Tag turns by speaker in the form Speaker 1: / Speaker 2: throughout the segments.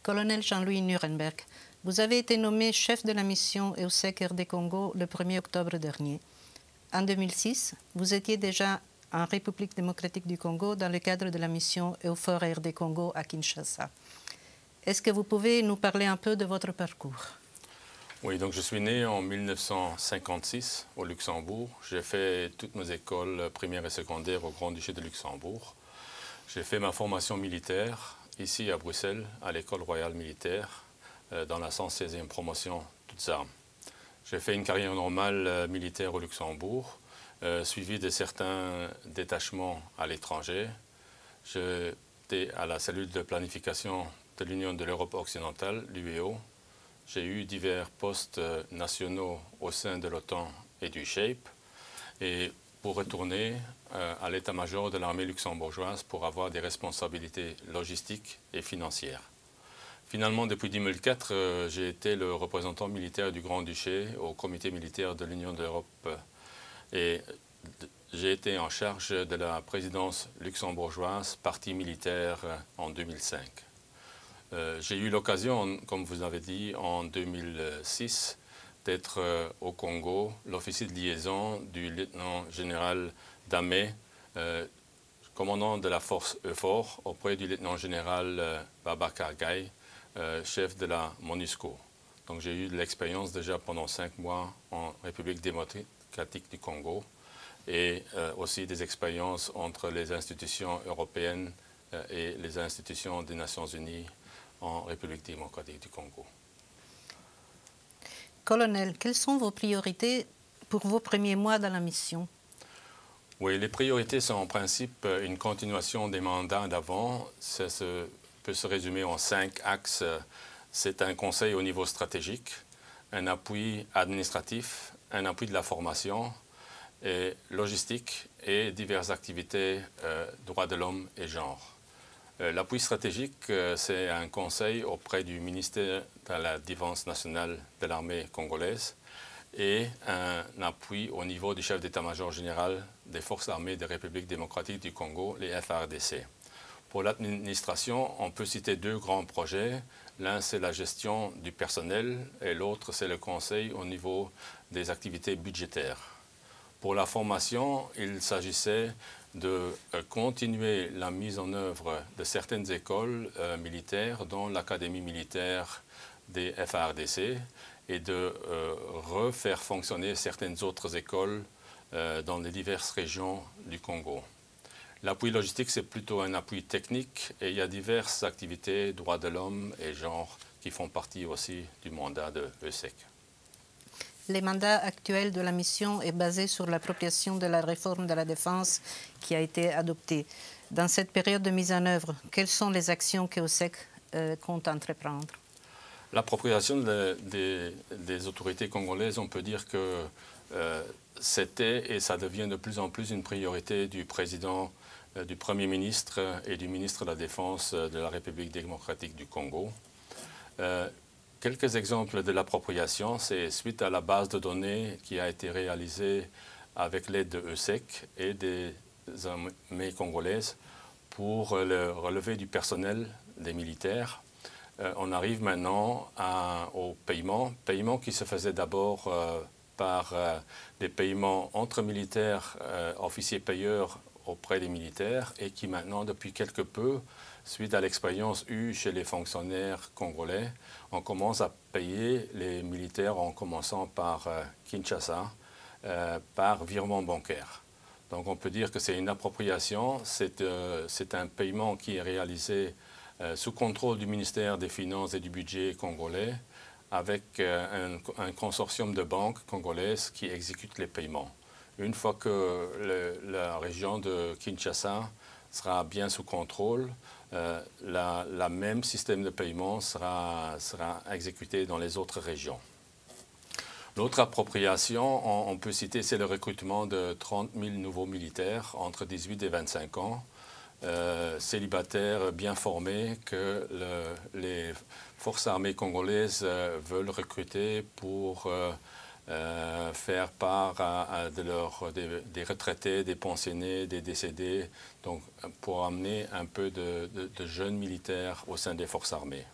Speaker 1: Colonel Jean-Louis Nuremberg, vous avez été nommé chef de la mission EUSEC RD Congo le 1er octobre dernier. En 2006, vous étiez déjà en République démocratique du Congo dans le cadre de la mission EUFOR RD Congo à Kinshasa. Est-ce que vous pouvez nous parler un peu de votre parcours?
Speaker 2: Oui, donc je suis né en 1956 au Luxembourg. J'ai fait toutes mes écoles primaires et secondaires au Grand-Duché de Luxembourg. J'ai fait ma formation militaire ici à Bruxelles, à l'École royale militaire, dans la 116e promotion toutes armes. J'ai fait une carrière normale militaire au Luxembourg, suivi de certains détachements à l'étranger. J'étais à la cellule de planification de l'Union de l'Europe occidentale, l'UEO. J'ai eu divers postes nationaux au sein de l'OTAN et du SHAPE. Et pour retourner à l'état-major de l'armée luxembourgeoise pour avoir des responsabilités logistiques et financières. Finalement, depuis 2004, j'ai été le représentant militaire du Grand-Duché au comité militaire de l'Union de l'Europe et j'ai été en charge de la présidence luxembourgeoise, parti militaire, en 2005. J'ai eu l'occasion, comme vous avez dit, en 2006, d'être au Congo, l'officier de liaison du lieutenant-général Damé, commandant de la force EUFOR, auprès du lieutenant-général Babacar Gaye, chef de la MONUSCO. Donc j'ai eu de l'expérience déjà pendant 5 mois en République démocratique du Congo et aussi des expériences entre les institutions européennes et les institutions des Nations Unies en République démocratique du Congo.
Speaker 1: Colonel, quelles sont vos priorités pour vos premiers mois dans la mission?
Speaker 2: Oui, les priorités sont en principe une continuation des mandats d'avant. Ça peut se résumer en 5 axes. C'est un conseil au niveau stratégique, un appui administratif, un appui de la formation, et logistique et diverses activités droits de l'homme et genre. L'appui stratégique, c'est un conseil auprès du ministère de la Défense nationale de l'armée congolaise et un appui au niveau du chef d'état-major général des forces armées de République démocratique du Congo, les FARDC. Pour l'administration, on peut citer 2 grands projets. L'un, c'est la gestion du personnel et l'autre, c'est le conseil au niveau des activités budgétaires. Pour la formation, il s'agissait de continuer la mise en œuvre de certaines écoles militaires, dont l'Académie militaire des FARDC, et de refaire fonctionner certaines autres écoles dans les diverses régions du Congo. L'appui logistique, c'est plutôt un appui technique et il y a diverses activités, droits de l'homme et genre, qui font partie aussi du mandat de EUSEC.
Speaker 1: Le mandat actuel de la mission est basé sur l'appropriation de la réforme de la défense qui a été adoptée. Dans cette période de mise en œuvre, quelles sont les actions que EUSEC compte entreprendre?
Speaker 2: L'appropriation des autorités congolaises, on peut dire que c'était et ça devient de plus en plus une priorité du président, du Premier ministre et du ministre de la Défense de la République démocratique du Congo. Quelques exemples de l'appropriation, c'est suite à la base de données qui a été réalisée avec l'aide de EUSEC et des armées congolaises pour le relevé du personnel des militaires. On arrive maintenant au paiement qui se faisait d'abord par des paiements entre militaires, officiers payeurs auprès des militaires et qui maintenant, depuis quelque peu, suite à l'expérience eue chez les fonctionnaires congolais, on commence à payer les militaires en commençant par Kinshasa, par virement bancaire. Donc on peut dire que c'est une appropriation, c'est un paiement qui est réalisé sous contrôle du ministère des Finances et du Budget congolais, avec un consortium de banques congolaises qui exécute les paiements. Une fois que la région de Kinshasa sera bien sous contrôle, le même système de paiement sera exécuté dans les autres régions. L'autre appropriation, on peut citer, c'est le recrutement de 30 000 nouveaux militaires entre 18 et 25 ans, célibataires bien formés que les forces armées congolaises veulent recruter pour faire part des retraités, des pensionnés, des décédés, donc pour amener un peu de jeunes militaires au sein des forces armées.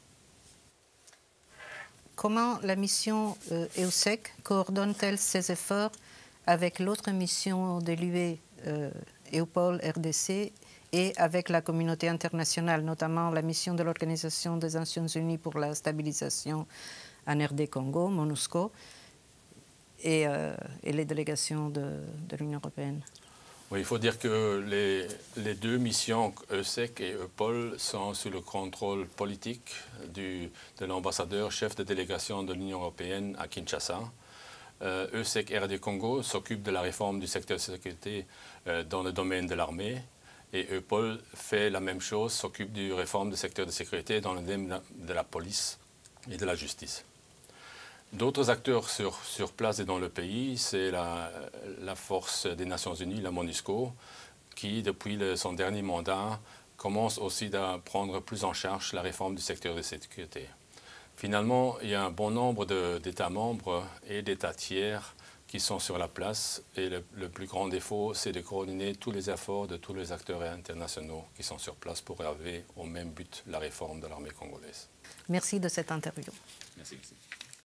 Speaker 1: comment la mission EUSEC coordonne-t-elle ses efforts avec l'autre mission de l'UE, EUPOL RDC, et avec la communauté internationale, notamment la mission de l'Organisation des Nations Unies pour la stabilisation en RD Congo, MONUSCO, et les délégations de l'Union européenne?
Speaker 2: Oui, il faut dire que les deux missions, EUSEC et EUPOL, sont sous le contrôle politique de l'ambassadeur chef de délégation de l'Union européenne à Kinshasa. EUSEC RD Congo s'occupe de la réforme du secteur de sécurité dans le domaine de l'armée, et EUPOL fait la même chose, s'occupe du réforme du secteur de sécurité dans le domaine de la police et de la justice. D'autres acteurs sur place et dans le pays, c'est la force des Nations Unies, la MONUSCO, qui, depuis son dernier mandat, commence aussi à prendre plus en charge la réforme du secteur de sécurité. Finalement, il y a un bon nombre d'États membres et d'États tiers qui sont sur la place, et le plus grand défaut, c'est de coordonner tous les efforts de tous les acteurs internationaux qui sont sur place pour arriver au même but, la réforme de l'armée congolaise.
Speaker 1: Merci de cette interview.
Speaker 2: Merci.